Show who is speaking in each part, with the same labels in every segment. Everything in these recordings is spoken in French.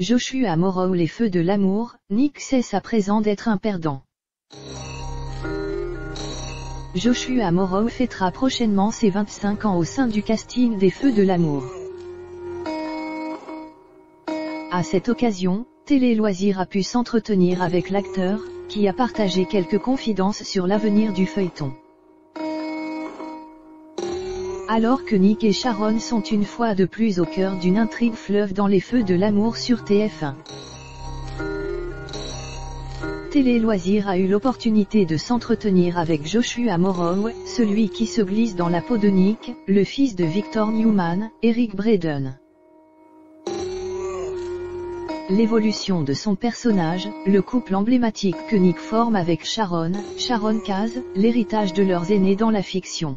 Speaker 1: Joshua Morrow. Les feux de l'amour, Nick cesse à présent d'être un perdant. Joshua Morrow fêtera prochainement ses 25 ans au sein du casting des Feux de l'amour. À cette occasion, Télé Loisirs a pu s'entretenir avec l'acteur, qui a partagé quelques confidences sur l'avenir du feuilleton. Alors que Nick et Sharon sont une fois de plus au cœur d'une intrigue fleuve dans les Feux de l'amour sur TF1. Télé Loisirs a eu l'opportunité de s'entretenir avec Joshua Morrow, celui qui se glisse dans la peau de Nick, le fils de Victor Newman, Eric Braeden. L'évolution de son personnage, le couple emblématique que Nick forme avec Sharon Case, l'héritage de leurs aînés dans la fiction.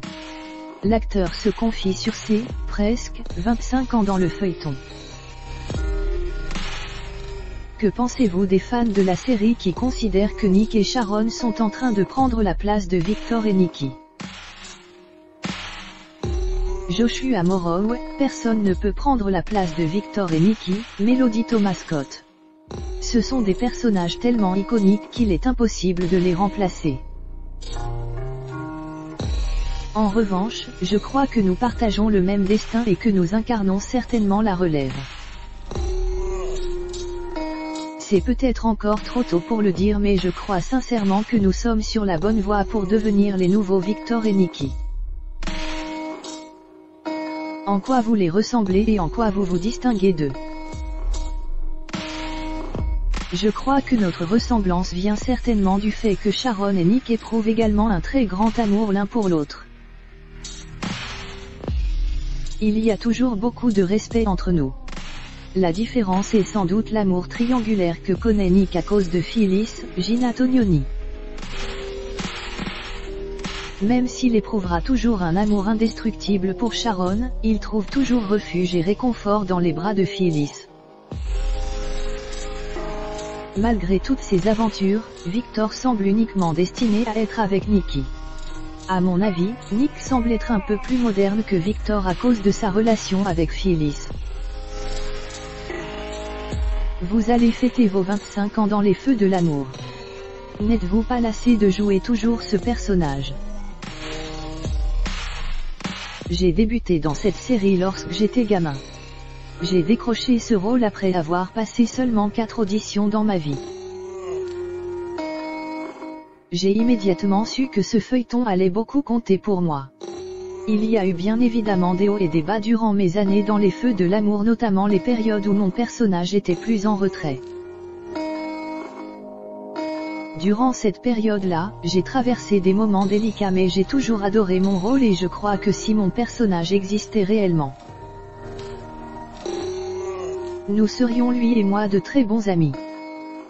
Speaker 1: L'acteur se confie sur ses, presque, 25 ans dans le feuilleton. Que pensez-vous des fans de la série qui considèrent que Nick et Sharon sont en train de prendre la place de Victor et Nikki? Joshua Morrow, personne ne peut prendre la place de Victor et Nikki, Melody Thomas Scott. Ce sont des personnages tellement iconiques qu'il est impossible de les remplacer. En revanche, je crois que nous partageons le même destin et que nous incarnons certainement la relève. C'est peut-être encore trop tôt pour le dire, mais je crois sincèrement que nous sommes sur la bonne voie pour devenir les nouveaux Victor et Nikki. En quoi vous les ressemblez et en quoi vous vous distinguez d'eux? Je crois que notre ressemblance vient certainement du fait que Sharon et Nick éprouvent également un très grand amour l'un pour l'autre. Il y a toujours beaucoup de respect entre nous. La différence est sans doute l'amour triangulaire que connaît Nick à cause de Phyllis, Gina Tognoni. Même s'il éprouvera toujours un amour indestructible pour Sharon, il trouve toujours refuge et réconfort dans les bras de Phyllis. Malgré toutes ces aventures, Victor semble uniquement destiné à être avec Nikki. À mon avis, Nick semble être un peu plus moderne que Victor à cause de sa relation avec Phyllis. Vous allez fêter vos 25 ans dans les Feux de l'amour. N'êtes-vous pas lassé de jouer toujours ce personnage? J'ai débuté dans cette série lorsque j'étais gamin. J'ai décroché ce rôle après avoir passé seulement 4 auditions dans ma vie. J'ai immédiatement su que ce feuilleton allait beaucoup compter pour moi. Il y a eu bien évidemment des hauts et des bas durant mes années dans les Feux de l'amour, notamment les périodes où mon personnage était plus en retrait. Durant cette période-là, j'ai traversé des moments délicats, mais j'ai toujours adoré mon rôle et je crois que si mon personnage existait réellement, nous serions lui et moi de très bons amis.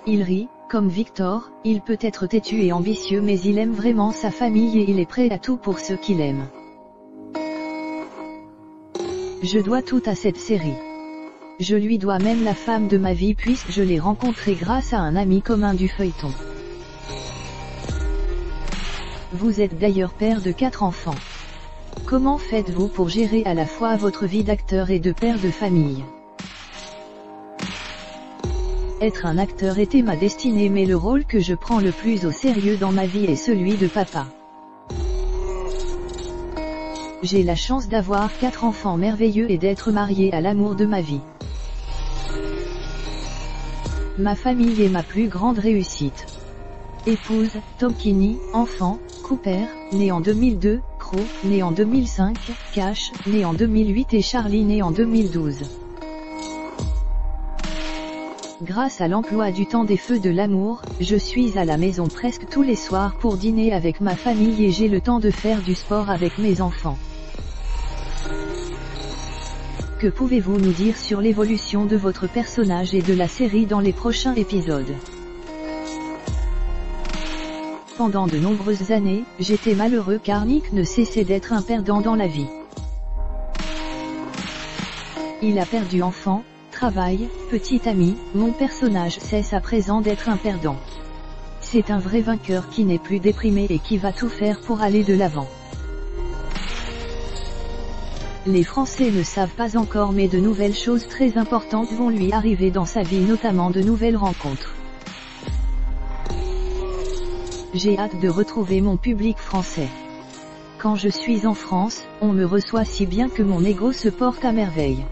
Speaker 1: Il rit, comme Victor, il peut être têtu et ambitieux, mais il aime vraiment sa famille et il est prêt à tout pour ceux qu'il aime. Je dois tout à cette série. Je lui dois même la femme de ma vie puisque je l'ai rencontrée grâce à un ami commun du feuilleton. Vous êtes d'ailleurs père de 4 enfants. Comment faites-vous pour gérer à la fois votre vie d'acteur et de père de famille? Être un acteur était ma destinée, mais le rôle que je prends le plus au sérieux dans ma vie est celui de papa. J'ai la chance d'avoir 4 enfants merveilleux et d'être marié à l'amour de ma vie. Ma famille est ma plus grande réussite. Épouse, Tom Kinney, enfant, Cooper, né en 2002, Crow, né en 2005, Cash, né en 2008 et Charlie, né en 2012. Grâce à l'emploi du temps des Feux de l'amour, je suis à la maison presque tous les soirs pour dîner avec ma famille et j'ai le temps de faire du sport avec mes enfants. Que pouvez-vous nous dire sur l'évolution de votre personnage et de la série dans les prochains épisodes? Pendant de nombreuses années, j'étais malheureux car Nick ne cessait d'être un perdant dans la vie. Il a perdu enfant, travail, petit ami, mon personnage cesse à présent d'être un perdant. C'est un vrai vainqueur qui n'est plus déprimé et qui va tout faire pour aller de l'avant. Les Français ne savent pas encore, mais de nouvelles choses très importantes vont lui arriver dans sa vie, notamment de nouvelles rencontres. J'ai hâte de retrouver mon public français. Quand je suis en France, on me reçoit si bien que mon ego se porte à merveille.